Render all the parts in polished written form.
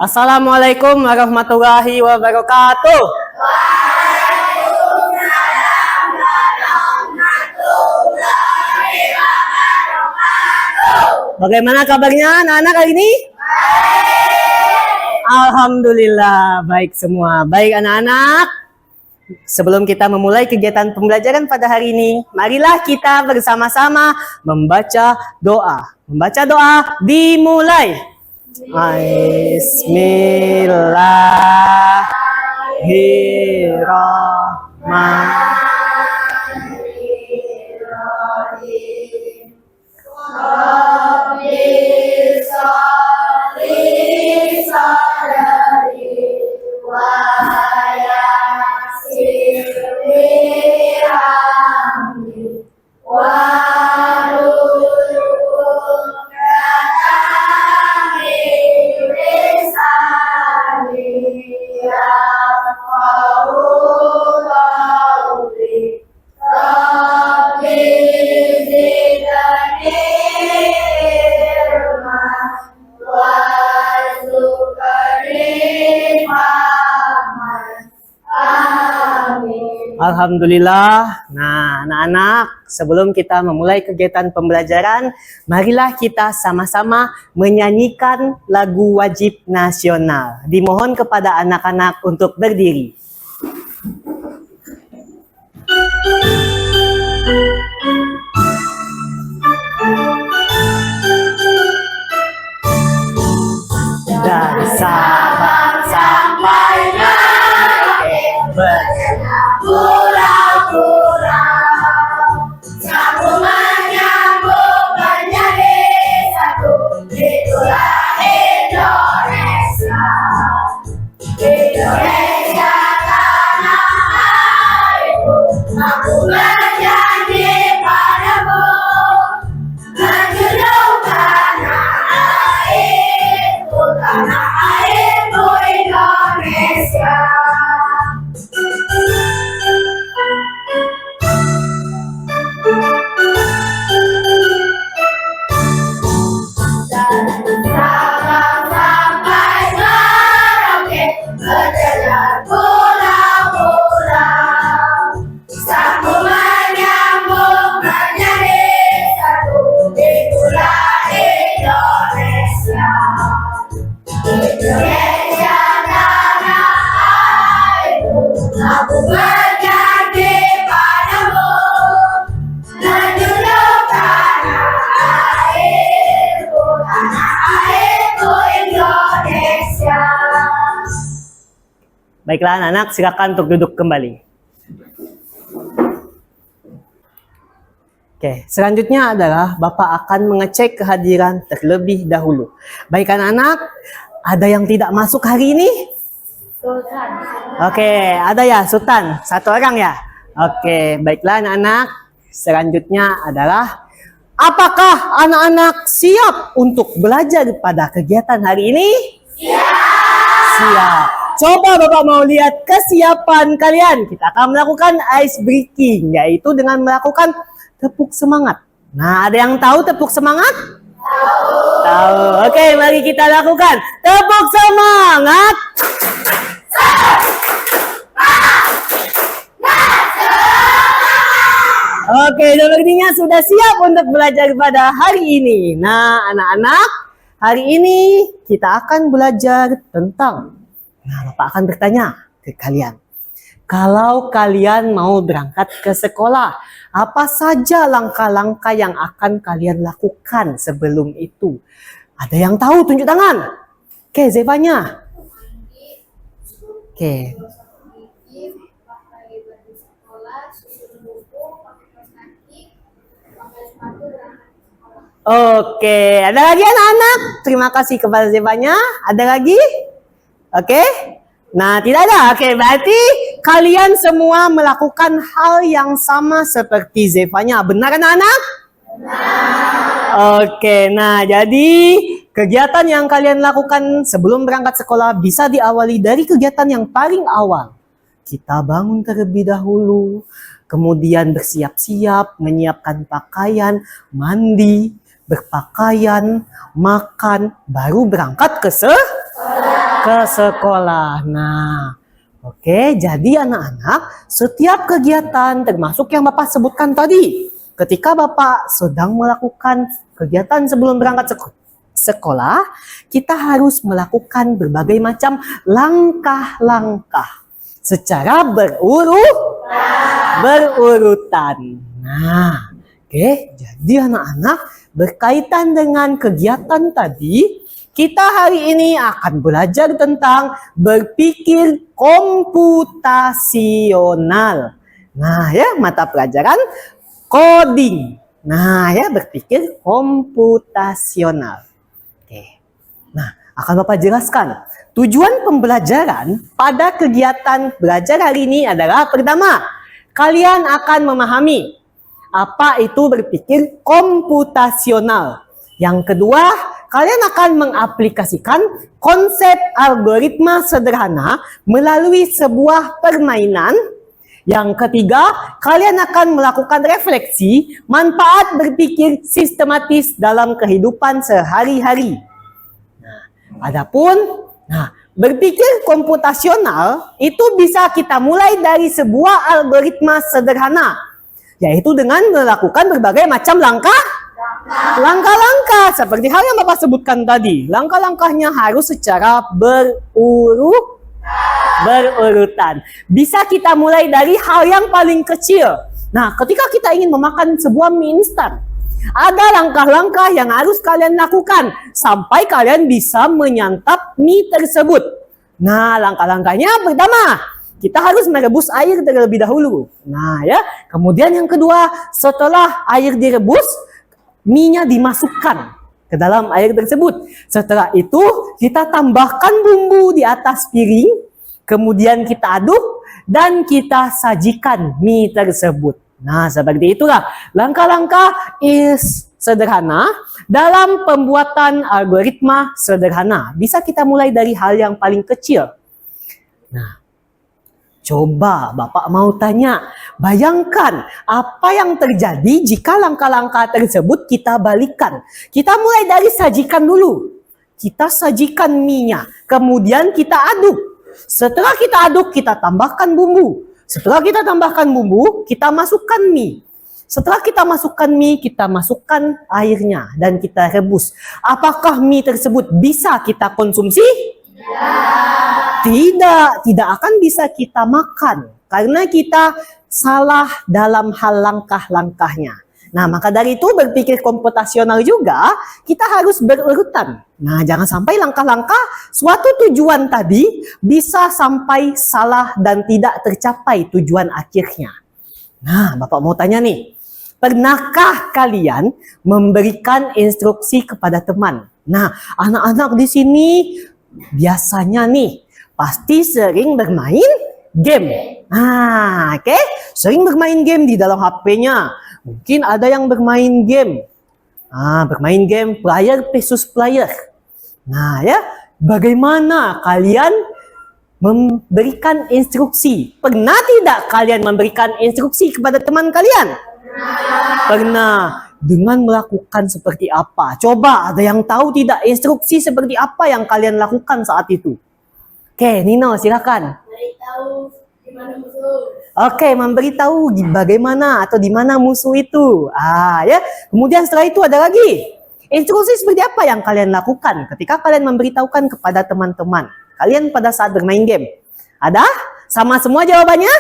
Assalamualaikum warahmatullahi wabarakatuh. Bagaimana kabarnya anak-anak hari ini? Alhamdulillah baik semua. Baik anak-anak, sebelum kita memulai kegiatan pembelajaran pada hari ini, marilah kita bersama-sama membaca doa. Membaca doa dimulai. Alhamdulillah. Nah, anak-anak, sebelum kita memulai kegiatan pembelajaran, marilah kita sama-sama menyanyikan lagu wajib nasional. Dimohon kepada anak-anak untuk berdiri. Dan Sabang sampai Merauke pulau-pulau, sambung menyambung menjadi satu. Itulah Indonesia, Indonesia tanah airku. Aku berjanji padamu, menjunjung tanah airku, tanah airku Indonesia. Baiklah anak-anak, silakan untuk duduk kembali. Oke, selanjutnya adalah Bapak akan mengecek kehadiran terlebih dahulu. Baik anak-anak, ada yang tidak masuk hari ini? Sultan. Oke, ada ya Sultan, satu orang ya? Oke, baiklah anak-anak, selanjutnya adalah apakah anak-anak siap untuk belajar pada kegiatan hari ini? Siap. Coba Bapak mau lihat kesiapan kalian. Kita akan melakukan ice breaking, yaitu dengan melakukan tepuk semangat. Nah, ada yang tahu tepuk semangat? Tahu. Oke, mari kita lakukan. Tepuk semangat. Oke, sepertinya sudah siap untuk belajar pada hari ini. Nah, anak-anak, hari ini kita akan belajar tentang, Bapak akan bertanya ke kalian. Kalau kalian mau berangkat ke sekolah, apa saja langkah-langkah yang akan kalian lakukan sebelum itu? Ada yang tahu? Tunjuk tangan. Oke, Zevanya. Oke. Oke, ada lagi anak-anak? Terima kasih kepada Zevanya. Ada lagi? Oke. Nah, tidak ada. Oke, berarti kalian semua melakukan hal yang sama seperti Zevanya. Benar anak-anak? Benar. Oke, nah jadi kegiatan yang kalian lakukan sebelum berangkat sekolah bisa diawali dari kegiatan yang paling awal. Kita bangun terlebih dahulu, kemudian bersiap-siap, menyiapkan pakaian, mandi, berpakaian, makan, baru berangkat ke sekolah. ke sekolah. Nah, oke, jadi anak-anak, setiap kegiatan termasuk yang Bapak sebutkan tadi, ketika Bapak sedang melakukan kegiatan sebelum berangkat sekolah, kita harus melakukan berbagai macam langkah-langkah secara berurutan. Nah, oke, jadi anak-anak, berkaitan dengan kegiatan tadi, kita hari ini akan belajar tentang berpikir komputasional. Nah, ya, mata pelajaran coding. Nah, ya, berpikir komputasional. Oke. Nah, akan Bapak jelaskan. Tujuan pembelajaran pada kegiatan belajar hari ini adalah pertama, kalian akan memahami apa itu berpikir komputasional. Yang kedua, kalian akan mengaplikasikan konsep algoritma sederhana melalui sebuah permainan. Yang ketiga, kalian akan melakukan refleksi manfaat berpikir sistematis dalam kehidupan sehari-hari. Nah, berpikir komputasional itu bisa kita mulai dari sebuah algoritma sederhana, yaitu dengan melakukan berbagai macam langkah-langkah seperti hal yang Bapak sebutkan tadi. Langkah-langkahnya harus secara berurutan. Bisa kita mulai dari hal yang paling kecil. Nah, ketika kita ingin memakan sebuah mie instan, ada langkah-langkah yang harus kalian lakukan sampai kalian bisa menyantap mie tersebut. Nah, langkah-langkahnya pertama, kita harus merebus air terlebih dahulu. Nah, ya. Kemudian yang kedua, setelah air direbus, mie-nya dimasukkan ke dalam air tersebut. Setelah itu, kita tambahkan bumbu di atas piring, kemudian kita aduk dan kita sajikan mie tersebut. Nah, seperti itulah langkah-langkah sederhana dalam pembuatan algoritma sederhana. Bisa kita mulai dari hal yang paling kecil. Nah, coba Bapak mau tanya, bayangkan apa yang terjadi jika langkah-langkah tersebut kita balikan. Kita mulai dari sajikan dulu. Kita sajikan mie-nya, kemudian kita aduk. Setelah kita aduk, kita tambahkan bumbu. Setelah kita tambahkan bumbu, kita masukkan mie. Setelah kita masukkan mie, kita masukkan airnya dan kita rebus. Apakah mie tersebut bisa kita konsumsi? Tidak akan bisa kita makan karena kita salah dalam hal langkah-langkahnya. Nah, maka dari itu berpikir komputasional juga kita harus berurutan. Nah, jangan sampai langkah-langkah suatu tujuan tadi bisa sampai salah dan tidak tercapai tujuan akhirnya. Nah, Bapak mau tanya nih, pernahkah kalian memberikan instruksi kepada teman? Nah, anak-anak di sini biasanya nih pasti sering bermain game. Nah, oke, sering bermain game di dalam HP-nya. Mungkin ada yang bermain game. Bermain game player versus player. Nah, ya, bagaimana kalian memberikan instruksi? Pernah tidak kalian memberikan instruksi kepada teman kalian? Pernah. Dengan melakukan seperti apa? Coba, ada yang tahu tidak instruksi seperti apa yang kalian lakukan saat itu? Oke, Nino, silakan. Memberitahu di mana musuh. Oke, memberitahu bagaimana atau di mana musuh itu. Ya. Kemudian setelah itu ada lagi. Instruksi seperti apa yang kalian lakukan ketika kalian memberitahukan kepada teman-teman kalian pada saat bermain game? Ada? Sama semua jawabannya?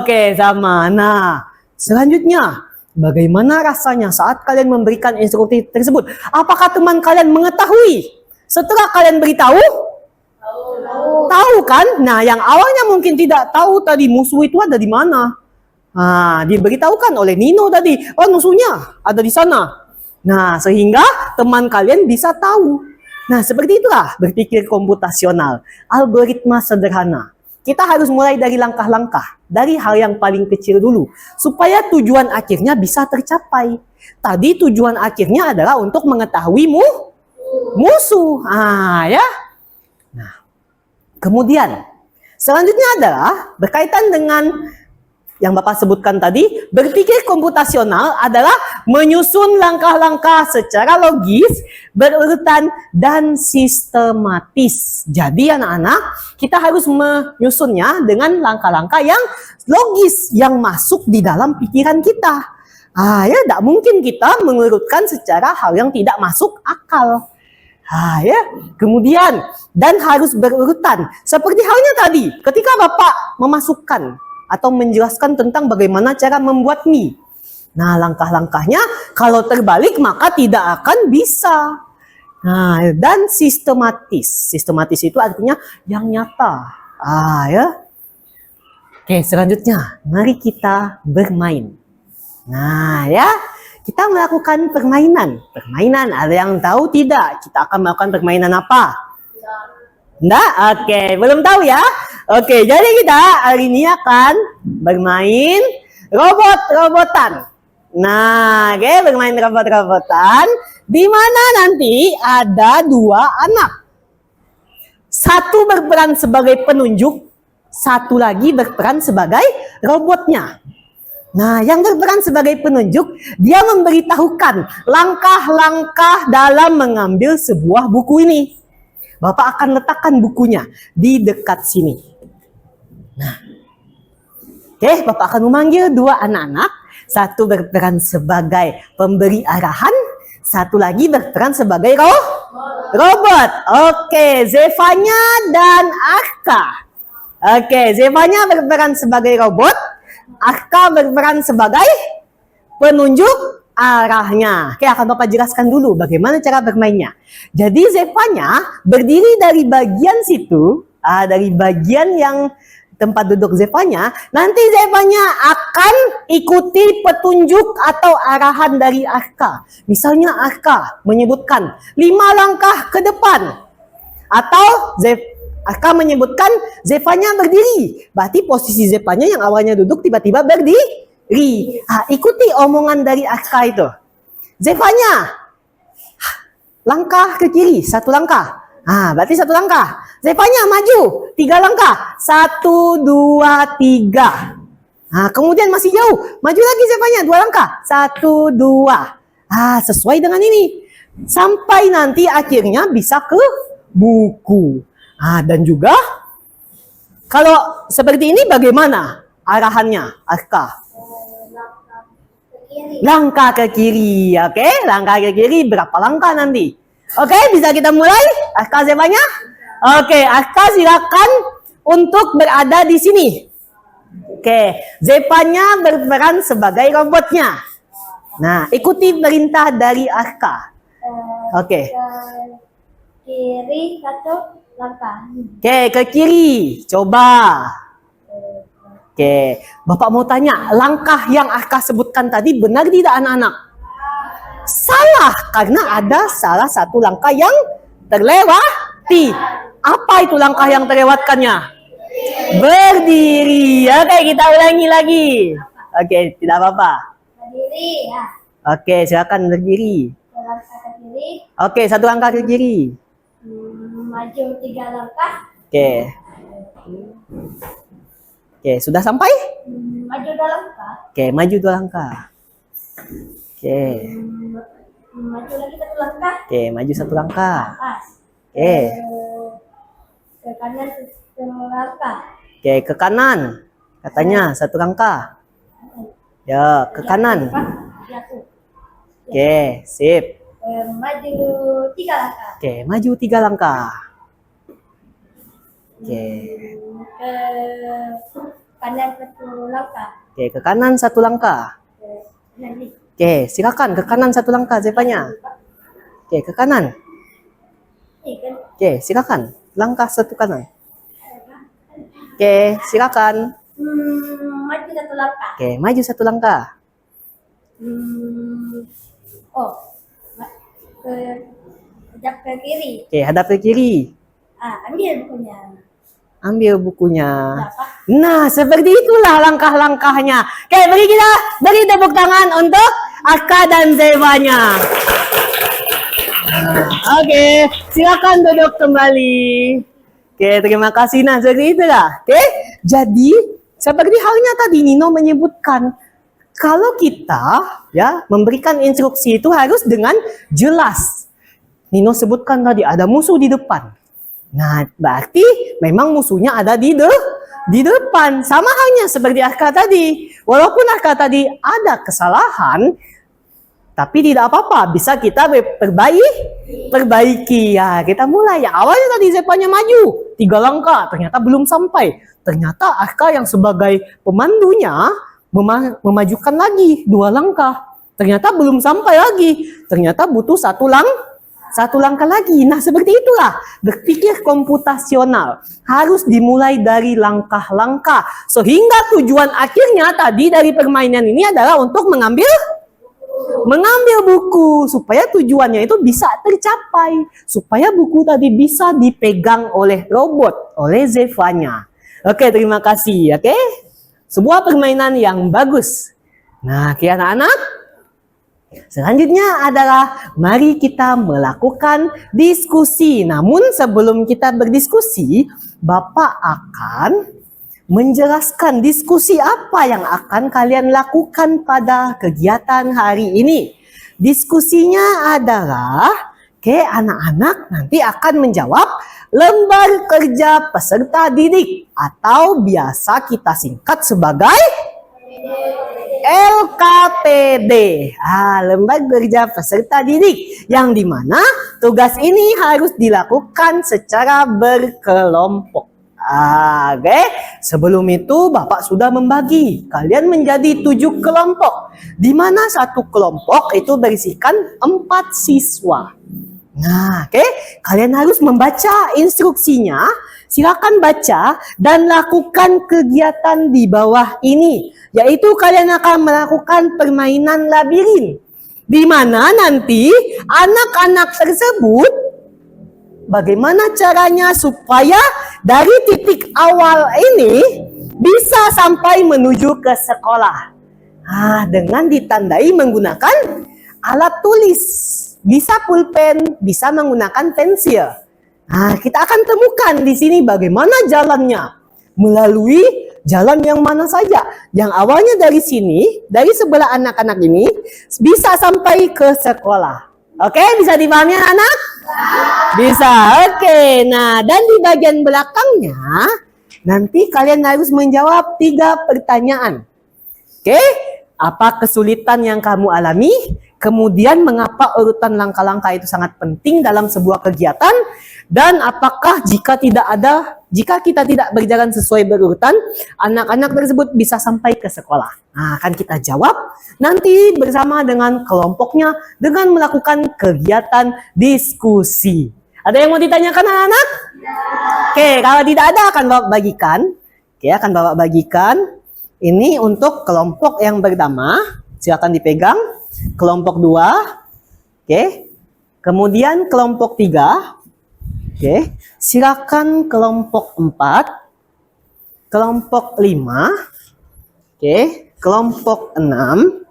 Oke, sama. Nah, selanjutnya, bagaimana rasanya saat kalian memberikan instruksi tersebut? Apakah teman kalian mengetahui setelah kalian beritahu? Tahu kan? Nah, yang awalnya mungkin tidak tahu tadi musuh itu ada di mana. Diberitahukan oleh Nino tadi, oh musuhnya ada di sana. Nah, sehingga teman kalian bisa tahu. Nah, seperti itulah berpikir komputasional, algoritma sederhana. Kita harus mulai dari langkah-langkah, dari hal yang paling kecil dulu, supaya tujuan akhirnya bisa tercapai. Tadi tujuan akhirnya adalah untuk mengetahui musuh. Ya. Nah, kemudian selanjutnya adalah berkaitan dengan yang Bapak sebutkan tadi, berpikir komputasional adalah menyusun langkah-langkah secara logis, berurutan, dan sistematis. Jadi anak-anak, kita harus menyusunnya dengan langkah-langkah yang logis, yang masuk di dalam pikiran kita. Ya, tidak mungkin kita mengurutkan secara hal yang tidak masuk akal. Ya, kemudian, dan harus berurutan. Seperti halnya tadi, ketika Bapak memasukkan atau menjelaskan tentang bagaimana cara membuat mie. Nah, langkah-langkahnya kalau terbalik maka tidak akan bisa. Nah, dan sistematis. Sistematis itu artinya yang nyata. Ya. Oke, selanjutnya, mari kita bermain. Nah, ya, kita melakukan permainan. Permainan, ada yang tahu tidak? Kita akan melakukan permainan apa? Enggak? Oke, belum tahu ya? Oke, jadi kita hari ini akan bermain robot-robotan. Nah, oke, bermain robot-robotan, di mana nanti ada dua anak. Satu berperan sebagai penunjuk, satu lagi berperan sebagai robotnya. Nah, yang berperan sebagai penunjuk, dia memberitahukan langkah-langkah dalam mengambil sebuah buku ini. Bapak akan letakkan bukunya di dekat sini. Nah, oke, Bapak akan memanggil dua anak-anak. Satu berperan sebagai pemberi arahan, satu lagi berperan sebagai robot. Oke, Zevanya dan Arka. Oke, Zevanya berperan sebagai robot. Arka berperan sebagai penunjuk arahnya. Oke, akan Bapak jelaskan dulu bagaimana cara bermainnya. Jadi Zevanya berdiri dari bagian situ, dari bagian yang tempat duduk Zevanya. Nanti Zevanya akan ikuti petunjuk atau arahan dari Arka. Misalnya Arka menyebutkan 5 langkah ke depan. Atau Arka menyebutkan Zevanya berdiri. Berarti posisi Zevanya yang awalnya duduk tiba-tiba berdiri. Ikuti omongan dari Arka itu. Zevanya, langkah ke kiri, 1 langkah. Berarti 1 langkah. Zevanya maju, 3 langkah. 1, 2, 3. Kemudian masih jauh. Maju lagi Zevanya, 2 langkah. 1, 2. Sesuai dengan ini. Sampai nanti akhirnya bisa ke buku. Dan juga kalau seperti ini bagaimana arahannya, Arka? Langkah ke kiri, oke? Langkah ke kiri berapa langkah nanti? Oke, bisa kita mulai? Arka, Zevanya? Oke, Arka silakan untuk berada di sini. Oke, Zevanya berperan sebagai robotnya. Nah, ikuti perintah dari Arka. Oke. Kiri 1 langkah. Oke, ke kiri. Coba. Oke, Bapak mau tanya, langkah yang Arka sebutkan tadi benar tidak anak-anak? Salah, karena ada salah satu langkah yang terlewati. Apa itu langkah yang terlewatkannya? Berdiri. Oke, kita ulangi lagi. Oke, tidak apa-apa. Berdiri ya. Oke, silakan berdiri. Langkah ke kiri. Oke, 1 langkah ke kiri. Maju 3 langkah. Oke. Oke, sudah sampai? Maju 2 langkah. Oke, maju 2 langkah. Oke. Maju lagi 1 langkah. Oke, maju 1 langkah. Pas. Oke. Ke kanan 1 langkah. Oke, ke kanan. Katanya 1 langkah. Ya, ke kanan. Jatuh. Oke, sip. Maju 3 langkah. Oke, maju 3 langkah. Oke. Ke kanan 1 langkah. Oke, ke kanan 1 langkah. Nanti. Oke, silakan ke kanan 1 langkah, Zevanya. Oke, ke kanan. Kan? Oke, silakan. Langkah 1 kanan. Oke, silakan. Maju 1 langkah. Oke, maju 1 langkah. Ke hadap ke kiri. Oke, hadap ke kiri. Ambil bukunya. Ambil bukunya. Apa? Nah, seperti itulah langkah-langkahnya. Oke, beri tepuk tangan untuk Arka dan Zevanya. Oke, silakan duduk kembali. Oke, terima kasih. Nah, seperti itulah. Oke, jadi Seperti halnya tadi Nino menyebutkan, kalau kita ya memberikan instruksi itu harus dengan jelas. Nino sebutkan tadi ada musuh di depan. Nah, berarti memang musuhnya ada di depan. Sama halnya seperti Arka tadi. Walaupun Arka tadi ada kesalahan, tapi tidak apa-apa, bisa kita perbaiki. Ya, kita mulai. Ya, awalnya tadi Zepanya maju 3 langkah, ternyata belum sampai. Ternyata Arka yang sebagai pemandunya memajukan lagi 2 langkah. Ternyata belum sampai lagi. Ternyata butuh satu langkah lagi. Nah, seperti itulah berpikir komputasional. Harus dimulai dari langkah-langkah. Sehingga tujuan akhirnya tadi dari permainan ini adalah untuk mengambil buku supaya tujuannya itu bisa tercapai, supaya buku tadi bisa dipegang oleh robot, oleh Zevanya. Oke, terima kasih. Oke, sebuah permainan yang bagus. Nah, anak-anak, selanjutnya adalah mari kita melakukan diskusi. Namun sebelum kita berdiskusi, Bapak akan menjelaskan diskusi apa yang akan kalian lakukan pada kegiatan hari ini. Diskusinya adalah, anak-anak nanti akan menjawab lembar kerja peserta didik atau biasa kita singkat sebagai LKPD. Lembar kerja peserta didik yang dimana tugas ini harus dilakukan secara berkelompok. Oke, sebelum itu Bapak sudah membagi kalian menjadi 7 kelompok, di mana satu kelompok itu berisikan 4 siswa. Nah, kalian harus membaca instruksinya. Silakan baca dan lakukan kegiatan di bawah ini, yaitu kalian akan melakukan permainan labirin, di mana nanti anak-anak tersebut bagaimana caranya supaya dari titik awal ini bisa sampai menuju ke sekolah. Dengan ditandai menggunakan alat tulis. Bisa pulpen, bisa menggunakan pensil. Kita akan temukan di sini bagaimana jalannya. Melalui jalan yang mana saja. Yang awalnya dari sini, dari sebelah anak-anak ini, bisa sampai ke sekolah. Oke, bisa dipahami anak? Bisa, oke. Nah, dan di bagian belakangnya, nanti kalian harus menjawab 3 pertanyaan. Oke, apa kesulitan yang kamu alami? Kemudian mengapa urutan langkah-langkah itu sangat penting dalam sebuah kegiatan? Dan apakah jika kita tidak berjalan sesuai berurutan, anak-anak tersebut bisa sampai ke sekolah? Akan kita jawab nanti bersama dengan kelompoknya dengan melakukan kegiatan diskusi. Ada yang mau ditanyakan anak-anak? Oke, kalau tidak ada akan Bapak bagikan. Akan Bapak bagikan. Ini untuk kelompok yang pertama. Silakan dipegang. Kelompok 2. Kemudian kelompok 3. Silakan kelompok 4. Kelompok 5. Kelompok 6.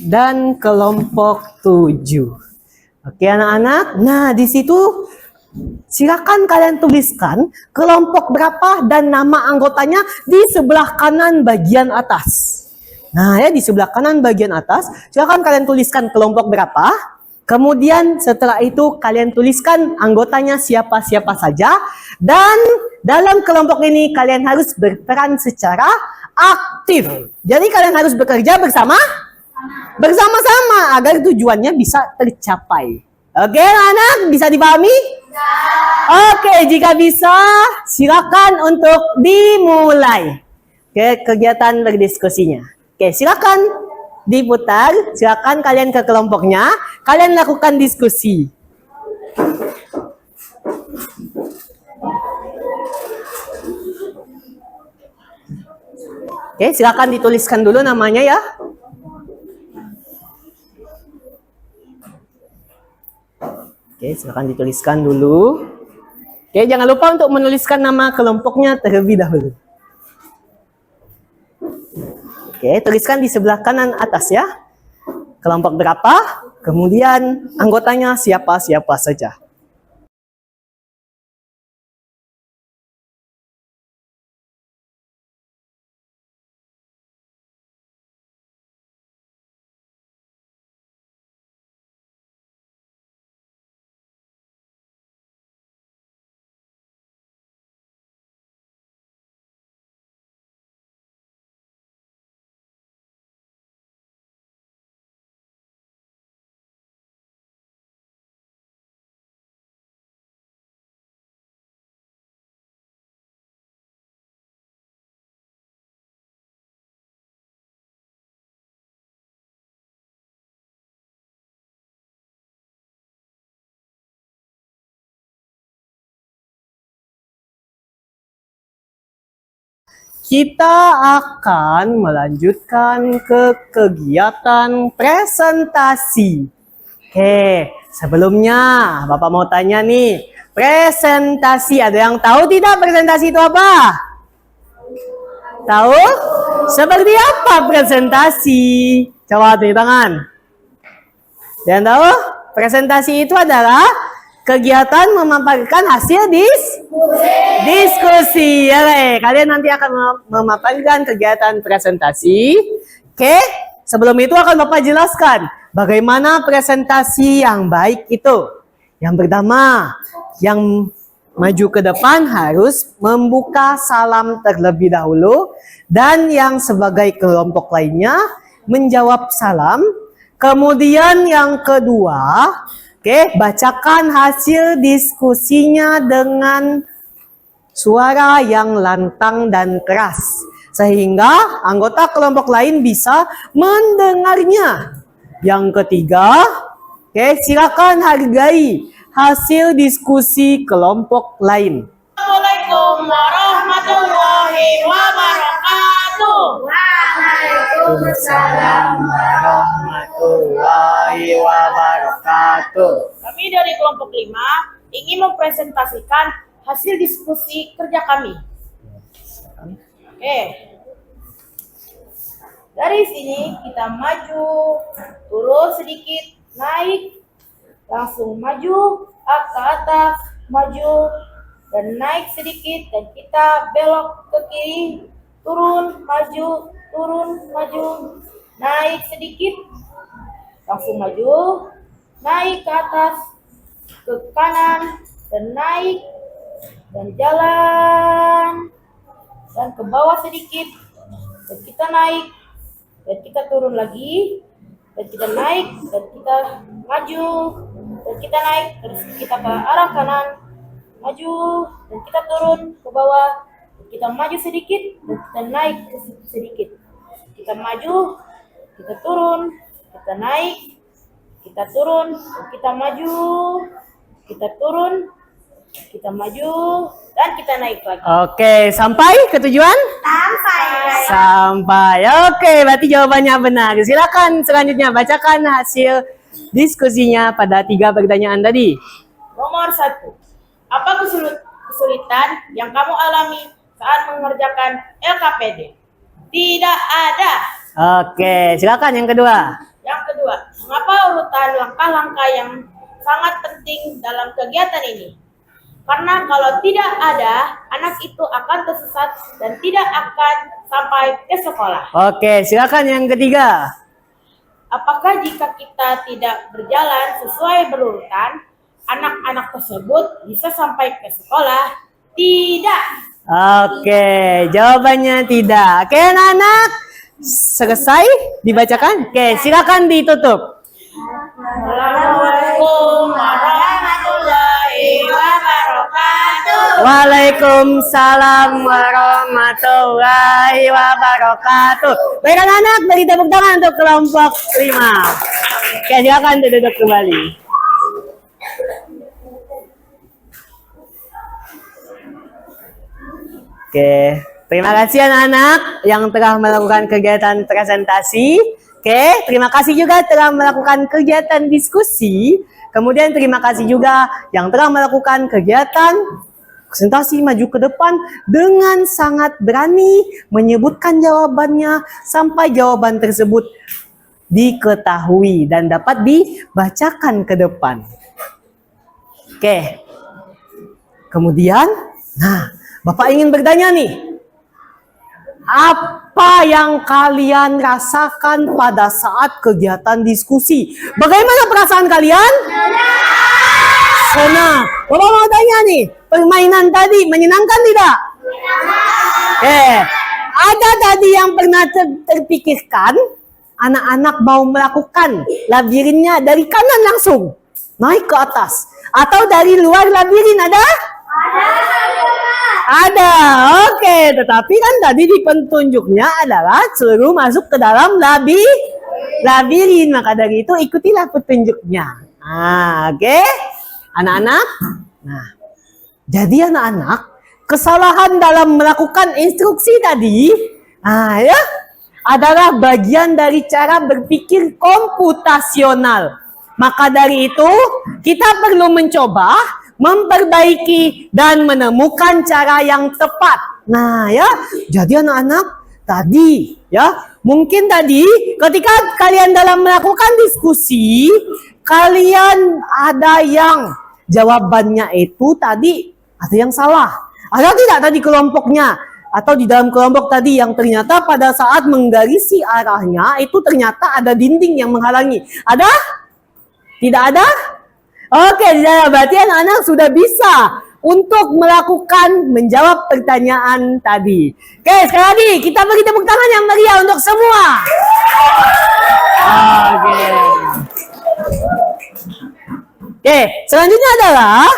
Dan kelompok 7. Oke anak-anak. Nah, di situ silakan kalian tuliskan kelompok berapa dan nama anggotanya di sebelah kanan bagian atas. Nah, di sebelah kanan bagian atas, silakan kalian tuliskan kelompok berapa. Kemudian setelah itu kalian tuliskan anggotanya siapa-siapa saja. Dan dalam kelompok ini kalian harus berperan secara aktif. Jadi kalian harus bekerja bersama-sama agar tujuannya bisa tercapai. Oke, anak, bisa dipahami? Oke, jika bisa, silakan untuk dimulai kegiatan berdiskusinya. Silakan diputar, silakan kalian ke kelompoknya, kalian lakukan diskusi. Silakan dituliskan dulu namanya ya. Silakan dituliskan dulu. Jangan lupa untuk menuliskan nama kelompoknya terlebih dahulu. Tuliskan di sebelah kanan atas ya. Kelompok berapa, kemudian anggotanya siapa-siapa saja. kita akan melanjutkan ke kegiatan presentasi. Oke, sebelumnya Bapak mau tanya nih, presentasi ada yang tahu tidak presentasi itu apa? Tahu? Seperti apa presentasi? Coba tulis tangan. Yang tahu? Presentasi itu adalah kegiatan memaparkan hasil diskusi. Ya, kalian nanti akan memaparkan kegiatan presentasi. Oke, sebelum itu akan Bapak jelaskan bagaimana presentasi yang baik itu. Yang pertama, yang maju ke depan harus membuka salam terlebih dahulu dan yang sebagai kelompok lainnya menjawab salam. Kemudian yang kedua, bacakan hasil diskusinya dengan suara yang lantang dan keras sehingga anggota kelompok lain bisa mendengarnya. Yang ketiga, silakan hargai hasil diskusi kelompok lain. Assalamualaikum warahmatullahi wabarakatuh. Waalaikumsalam warahmatullahi wabarakatuh. Kami dari kelompok 5 ingin mempresentasikan hasil diskusi kerja kami. Dari sini kita maju, turun sedikit, naik, langsung maju, ke atas, maju, dan naik sedikit, dan kita belok ke kiri, turun, maju, naik sedikit, langsung maju, naik ke atas, ke kanan, dan naik, dan jalan, dan ke bawah sedikit, dan kita naik, dan kita turun lagi, dan kita naik, dan kita maju, dan kita naik, terus kita ke arah kanan, maju, dan kita turun ke bawah, dan kita maju sedikit, dan kita naik sedikit. Kita maju, kita turun, kita naik, kita turun, dan kita maju, kita turun, kita maju, dan kita naik lagi. Oke, sampai ke tujuan? Sampai. Oke, berarti jawabannya benar. Silakan selanjutnya bacakan hasil diskusinya pada 3 pertanyaan tadi. Nomor 1. Apa kesulitan yang kamu alami saat mengerjakan LKPD? Tidak ada. Oke, silakan yang kedua. Yang kedua, mengapa urutan langkah-langkah yang sangat penting dalam kegiatan ini? Karena kalau tidak ada, anak itu akan tersesat dan tidak akan sampai ke sekolah. Oke, silakan yang ketiga. Apakah jika kita tidak berjalan sesuai berurutan, anak-anak tersebut bisa sampai ke sekolah? Tidak. Oke, jawabannya tidak. Oke, anak-anak, selesai dibacakan? Oke, silakan ditutup. Assalamualaikum warahmatullahi wabarakatuh. Waalaikumsalam warahmatullahi wabarakatuh. Baik anak-anak, beri tepuk tangan untuk kelompok 5. Oke, silakan duduk kembali. Oke, terima kasih anak-anak yang telah melakukan kegiatan presentasi. Oke, terima kasih juga telah melakukan kegiatan diskusi. Kemudian terima kasih juga yang telah melakukan kegiatan presentasi maju ke depan dengan sangat berani menyebutkan jawabannya sampai jawaban tersebut diketahui dan dapat dibacakan ke depan. Oke. Kemudian, Bapak ingin bertanya nih. Apa yang kalian rasakan pada saat kegiatan diskusi? Bagaimana perasaan kalian? Senang. Bapak mau tanya nih, permainan tadi menyenangkan tidak? Ada tadi yang pernah terpikirkan anak-anak mau melakukan labirinnya dari kanan langsung naik ke atas atau dari luar labirin ada? Ada. Oke, tetapi kan tadi di petunjuknya adalah suruh masuk ke dalam labirin. Maka dari itu ikutilah petunjuknya. Oke. Anak-anak. Jadi anak-anak, kesalahan dalam melakukan instruksi tadi, ya, adalah bagian dari cara berpikir komputasional. Maka dari itu, kita perlu mencoba memperbaiki dan menemukan cara yang tepat. Nah, ya, jadi anak-anak tadi, ya, mungkin tadi ketika kalian dalam melakukan diskusi, kalian ada yang jawabannya itu tadi ada yang salah. Ada tidak tadi kelompoknya? Atau di dalam kelompok tadi yang ternyata pada saat menggarisi arahnya itu ternyata ada dinding yang menghalangi. Ada? Tidak ada? Oke, berarti anak-anak sudah bisa untuk melakukan menjawab pertanyaan tadi. Oke, sekali lagi kita beri tepuk tangan yang meriah untuk semua. Oke, selanjutnya adalah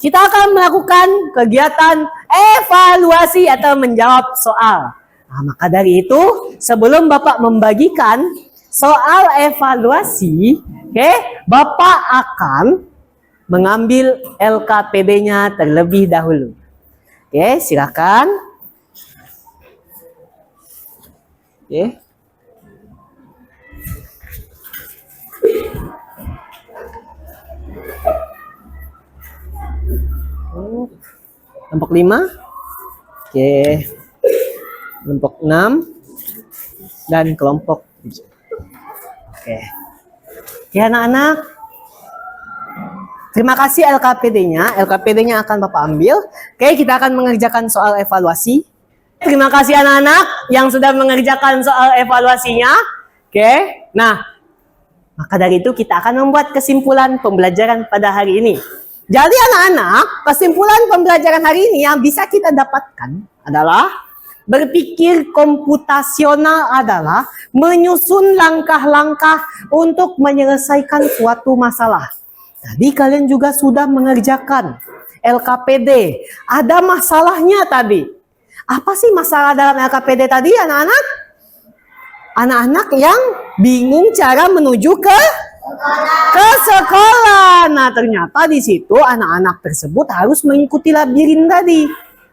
kita akan melakukan kegiatan evaluasi atau menjawab soal. Nah, maka dari itu, sebelum Bapak membagikan soal evaluasi, Bapak akan mengambil LKPD-nya terlebih dahulu. Silakan. Kelompok 5. Kelompok 6 dan kelompok 7. Anak-anak, terima kasih LKPD-nya. LKPD-nya akan Bapak ambil. Kita akan mengerjakan soal evaluasi. Terima kasih anak-anak yang sudah mengerjakan soal evaluasinya. Nah, maka dari itu kita akan membuat kesimpulan pembelajaran pada hari ini. Jadi anak-anak, kesimpulan pembelajaran hari ini yang bisa kita dapatkan adalah berpikir komputasional adalah menyusun langkah-langkah untuk menyelesaikan suatu masalah. Tadi kalian juga sudah mengerjakan LKPD. Ada masalahnya tadi. Apa sih masalah dalam LKPD tadi anak-anak? Anak-anak yang bingung cara menuju ke sekolah. Nah, ternyata di situ anak-anak tersebut harus mengikuti labirin tadi.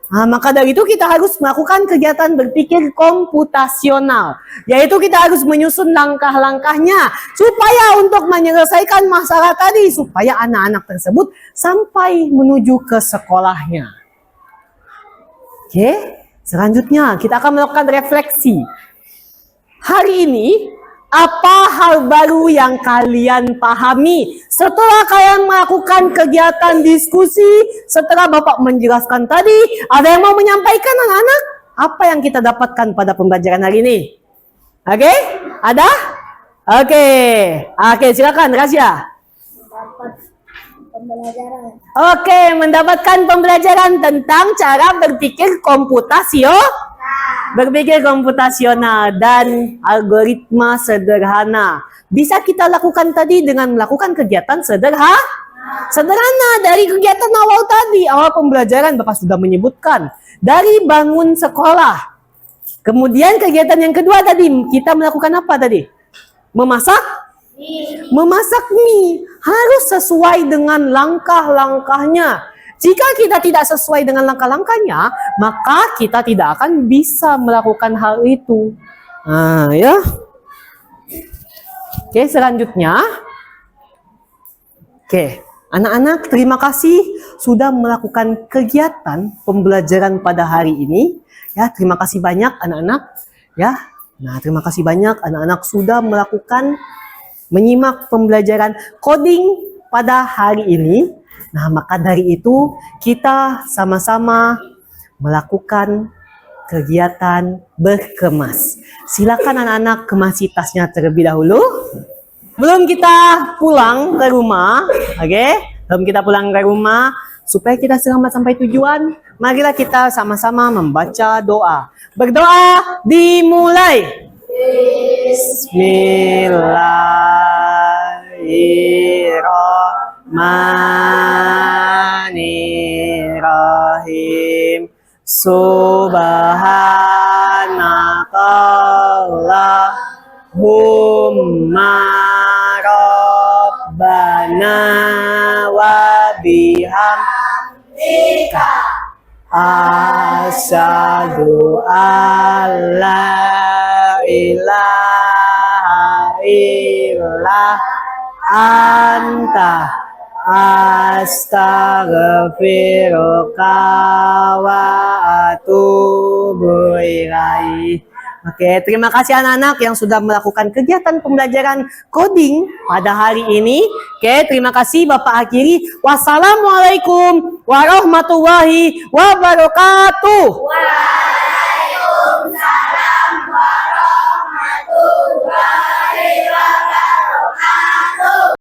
Nah, maka dari itu kita harus melakukan kegiatan berpikir komputasional. Yaitu kita harus menyusun langkah-langkahnya supaya untuk menyelesaikan masalah tadi. Supaya anak-anak tersebut sampai menuju ke sekolahnya. Selanjutnya kita akan melakukan refleksi. Hari ini, apa hal baru yang kalian pahami setelah kalian melakukan kegiatan diskusi? Setelah Bapak menjelaskan tadi, ada yang mau menyampaikan anak-anak? Apa yang kita dapatkan pada pembelajaran hari ini? Ada? Silakan Rasya. Dapat pembelajaran. Mendapatkan pembelajaran tentang cara berpikir komputasional dan algoritma sederhana. Bisa kita lakukan tadi dengan melakukan kegiatan sederhana dari kegiatan awal tadi. Awal pembelajaran Bapak sudah menyebutkan dari bangun sekolah. Kemudian kegiatan yang kedua tadi kita melakukan apa tadi? Memasak mie. Harus sesuai dengan langkah-langkahnya. Jika kita tidak sesuai dengan langkah-langkahnya, maka kita tidak akan bisa melakukan hal itu. Nah, ya. Selanjutnya. Anak-anak, terima kasih sudah melakukan kegiatan pembelajaran pada hari ini. Ya, terima kasih banyak anak-anak. Ya. Nah, terima kasih banyak anak-anak sudah menyimak pembelajaran coding pada hari ini. Nah, maka dari itu kita sama-sama melakukan kegiatan berkemas. Silakan anak-anak kemasi tasnya terlebih dahulu. Belum kita pulang ke rumah, Belum kita pulang ke rumah, supaya kita selamat sampai tujuan, marilah kita sama-sama membaca doa. Berdoa dimulai. Bismillahirrahmanirrahim. Subhanakallahumma rabbana wa bihamdika Asyhadu alla ilaha illallah anta astaghfiruka wa atubu ilaik. Oke, terima kasih anak-anak yang sudah melakukan kegiatan pembelajaran coding pada hari ini. Oke, terima kasih Bapak akhiri. Wassalamualaikum warahmatullahi wabarakatuh.